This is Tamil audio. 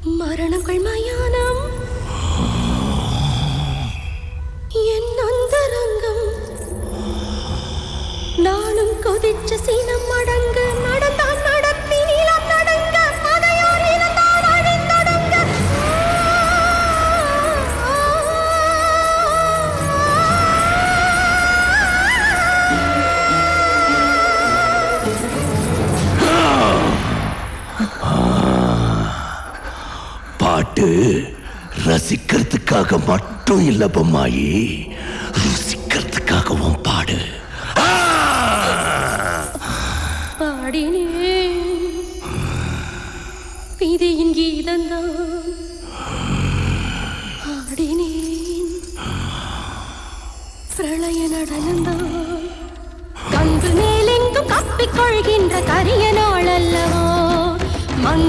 மரணங்கள் மயானம் என் அந்தரங்கம் நானும் கொதிச்ச சீனம் அடங்க நடந்தான் நடத்தி நீளம் நடங்க அதையோர் இருந்தால் அழிந்தொடங்க பாட்டு ரசிக்கிறதுக்காக மட்டும் இல்ல பொம்மாயி, ருசிக்கிறதுக்காகவும் பாடு. பாடினேன் விதியின் கீதந்தான், ஆடினேன் பிரளய நடனந்தான். கங்கு மேலெங்கும் கப்பிக்கொள்கின்ற கரிய நாள் அல்லவோ மங்கை